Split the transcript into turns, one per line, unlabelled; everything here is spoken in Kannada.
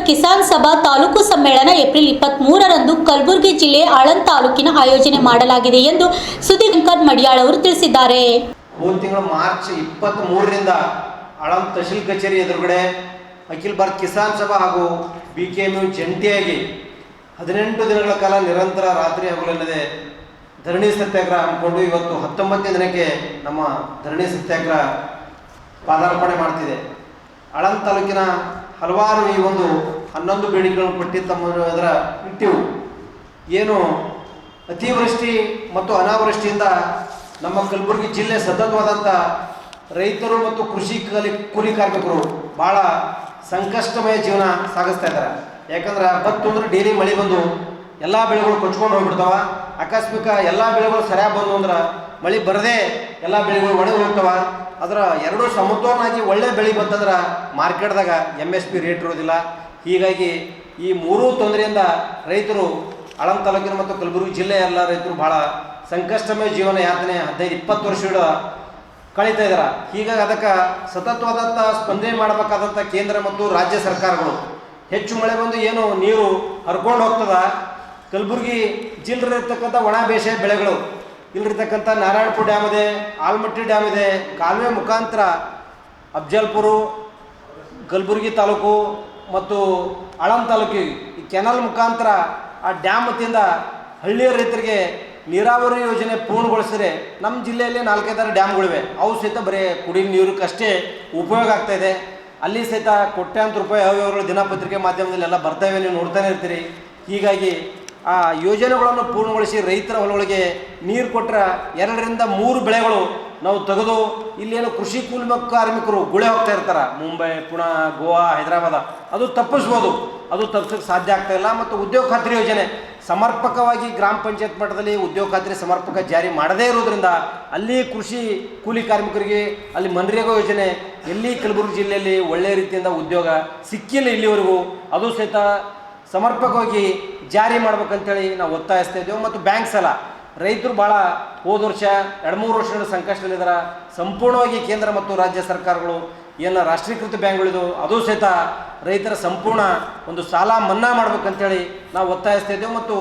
ಕಿಸಾನ್ ಸಭಾ ತಾಲೂಕು ಸಮ್ಮೇಳನ ಏಪ್ರಿಲ್ 23ರಂದು ಕಲಬುರಗಿ ಜಿಲ್ಲೆ ಆಳಂದ್ ತಾಲೂಕಿನ ಆಯೋಜನೆ ಮಾಡಲಾಗಿದೆ ಎಂದು ಸುಧೀರ್ ಮಡಿಯಾಳ್ ಅವರು ತಿಳಿಸಿದ್ದಾರೆ.
ಹೋದ ತಿಂಗಳು ಮಾರ್ಚ್ 23ರಿಂದ ಆಳಂದ್ ತಹಶೀಲ್ ಕಚೇರಿ ಎದುರುಗಡೆ ಅಖಿಲ ಭಾರತ ಕಿಸಾನ್ ಸಭಾ ಹಾಗೂ BKMU ಜಂಟಿಯಾಗಿ 18 ದಿನಗಳ ಕಾಲ ನಿರಂತರ ರಾತ್ರಿ ಹಗಲಿಲ್ಲದೆ ಧರಣಿ ಸತ್ಯಾಗ್ರಹ ಹಮ್ಮಿಕೊಂಡು ಇವತ್ತು 19ನೇ ದಿನಕ್ಕೆ ನಮ್ಮ ಧರಣಿ ಸತ್ಯಾಗ್ರಹ ಪಾದಾರ್ಪಣೆ ಮಾಡ್ತಿದೆ. ಆಳಂದ್ ತಾಲೂಕಿನ ಹಲವಾರು ಈ ಒಂದು 11 ಬೇಡಿಕೆಗಳನ್ನು ಪಟ್ಟಿ ಅದರ ಇಟ್ಟಿವು. ಏನು ಅತಿವೃಷ್ಟಿ ಮತ್ತು ಅನಾವೃಷ್ಟಿಯಿಂದ ನಮ್ಮ ಕಲಬುರಗಿ ಜಿಲ್ಲೆ ಸತತವಾದಂಥ ರೈತರು ಮತ್ತು ಕೃಷಿ ಕೂಲಿ ಕಾರ್ಮಿಕರು ಭಾಳ ಸಂಕಷ್ಟಮಯ ಜೀವನ ಸಾಗಿಸ್ತಾ ಇದ್ದಾರೆ. ಯಾಕಂದ್ರೆ ಭತ್ತ ಅಂದ್ರೆ ಡೈಲಿ ಮಳೆ ಬಂದು ಎಲ್ಲ ಬೆಳೆಗಳು ಕೊಚ್ಕೊಂಡು ಹೋಗ್ಬಿಡ್ತಾವ. ಆಕಸ್ಮಿಕ ಎಲ್ಲ ಬೆಳೆಗಳು ಸರಿಯಾಗಿ ಬಂದು ಅಂದ್ರೆ ಮಳೆ ಬರದೇ ಎಲ್ಲ ಬೆಳೆಗಳು ಒಣಗಿ ಹೋಗ್ತಾವ. ಅದರ ಎರಡೂ ಸಮತೋಲನಾಗಿ ಒಳ್ಳೆ ಬೆಳೆ ಬಂತಂದ್ರೆ ಮಾರ್ಕೆಟ್ದಾಗ MSP ರೇಟ್ ಇರೋದಿಲ್ಲ. ಹೀಗಾಗಿ ಈ ಮೂರೂ ತೊಂದರೆಯಿಂದ ರೈತರು ಆಳಂದ್ ತಾಲೂಕಿನ ಮತ್ತು ಕಲಬುರಗಿ ಜಿಲ್ಲೆಯ ಎಲ್ಲ ರೈತರು ಭಾಳ ಸಂಕಷ್ಟಮಯ ಜೀವನ ಯಾತನೆ 15-20 ವರ್ಷಗಳ ಕಳೀತಾ ಇದ್ದಾರೆ. ಹೀಗಾಗಿ ಅದಕ್ಕೆ ಸತತವಾದಂಥ ಸ್ಪಂದನೆ ಮಾಡಬೇಕಾದಂಥ ಕೇಂದ್ರ ಮತ್ತು ರಾಜ್ಯ ಸರ್ಕಾರಗಳು ಹೆಚ್ಚು ಮಳೆ ಬಂದು ಏನು ನೀರು ಹರ್ಕೊಂಡು ಹೋಗ್ತದ, ಕಲಬುರಗಿ ಜಿಲ್ಲೆಯಲ್ಲಿರ್ತಕ್ಕಂಥ ಒಣ ಬೇಸಾಯ ಬೆಳೆಗಳು ಇಲ್ಲಿರ್ತಕ್ಕಂಥ ನಾರಾಯಣಪುರ ಡ್ಯಾಮ್ ಇದೆ, ಆಲ್ಮಟ್ಟಿ ಡ್ಯಾಮ್ ಇದೆ, ಕಾಲುವೆ ಮುಖಾಂತರ ಅಫ್ಜಲ್ಪುರ ಕಲಬುರಗಿ ತಾಲೂಕು ಮತ್ತು ಆಳಂದ್ ತಾಲೂಕಿಗೆ ಈ ಕೆನಾಲ್ ಮುಖಾಂತರ ಆ ಡ್ಯಾಮ್ ವತಿಯಿಂದ ಹಳ್ಳಿಯ ರೈತರಿಗೆ ನೀರಾವರಿ ಯೋಜನೆ ಪೂರ್ಣಗೊಳಿಸಿದರೆ ನಮ್ಮ ಜಿಲ್ಲೆಯಲ್ಲಿ 4-5 ಡ್ಯಾಮ್ಗಳಿವೆ. ಅವು ಸಹಿತ ಬರೀ ಕುಡಿಯುವ ನೀರಕ್ಕಷ್ಟೇ ಉಪಯೋಗ ಆಗ್ತಾಯಿದೆ. ಅಲ್ಲಿ ಸಹಿತ ಕೋಟ್ಯಾಂತರ ರೂಪಾಯಿ ಅವ್ಯವಹಾರಗಳು ದಿನಪತ್ರಿಕೆ ಮಾಧ್ಯಮದಲ್ಲಿ ಎಲ್ಲ ಬರ್ತಾಯಿವೆ, ನೀವು ನೋಡ್ತಾನೆ ಇರ್ತೀರಿ. ಹೀಗಾಗಿ ಆ ಯೋಜನೆಗಳನ್ನು ಪೂರ್ಣಗೊಳಿಸಿ ರೈತರ ಹೊಲಗಳಿಗೆ ನೀರು ಕೊಟ್ಟರೆ 2-3 ಬೆಳೆಗಳು ನಾವು ತೆಗೆದು ಇಲ್ಲೇನು ಕೃಷಿ ಕೂಲಿ ಕಾರ್ಮಿಕರು ಗುಳೆ ಹೋಗ್ತಾ ಇರ್ತಾರೆ ಮುಂಬೈ, ಪುಣೆ, ಗೋವಾ, ಹೈದರಾಬಾದ, ಅದು ತಪ್ಪಿಸ್ಬೋದು. ಅದು ತಪ್ಪಿಸೋಕ್ಕೆ ಸಾಧ್ಯ ಆಗ್ತಾಯಿಲ್ಲ. ಮತ್ತು ಉದ್ಯೋಗ ಖಾತ್ರಿ ಯೋಜನೆ ಸಮರ್ಪಕವಾಗಿ ಗ್ರಾಮ ಪಂಚಾಯತ್ ಮಟ್ಟದಲ್ಲಿ ಉದ್ಯೋಗ ಖಾತ್ರಿ ಸಮರ್ಪಕ ಜಾರಿ ಮಾಡದೇ ಇರೋದ್ರಿಂದ ಅಲ್ಲಿ ಕೃಷಿ ಕೂಲಿ ಕಾರ್ಮಿಕರಿಗೆ ಅಲ್ಲಿ ಮನ್ರೇಗಾ ಯೋಜನೆ ಎಲ್ಲಿ ಕಲಬುರಗಿ ಜಿಲ್ಲೆಯಲ್ಲಿ ಒಳ್ಳೆಯ ರೀತಿಯಿಂದ ಉದ್ಯೋಗ ಸಿಕ್ಕಿಲ್ಲ ಇಲ್ಲಿವರೆಗೂ. ಅದು ಸಹಿತ ಸಮರ್ಪಕವಾಗಿ ಜಾರಿ ಮಾಡ್ಬೇಕಂತೇಳಿ ನಾವು ಒತ್ತಾಯಿಸ್ತಾ ಇದ್ದೇವೆ. ಮತ್ತು ಬ್ಯಾಂಕ್ ಸಾಲ ರೈತರು ಭಾಳ ಹೋದ ವರ್ಷ 2-3 ವರ್ಷಗಳ ಸಂಕಷ್ಟದಲ್ಲಿದ್ದಾರೆ. ಸಂಪೂರ್ಣವಾಗಿ ಕೇಂದ್ರ ಮತ್ತು ರಾಜ್ಯ ಸರ್ಕಾರಗಳು ಏನು ರಾಷ್ಟ್ರೀಕೃತ ಬ್ಯಾಂಕ್ಗಳಿದು ಅದು ಸಹಿತ ರೈತರ ಸಂಪೂರ್ಣ ಒಂದು ಸಾಲ ಮನ್ನಾ ಮಾಡ್ಬೇಕಂತೇಳಿ ನಾವು ಒತ್ತಾಯಿಸ್ತಾ ಇದ್ದೇವೆ. ಮತ್ತು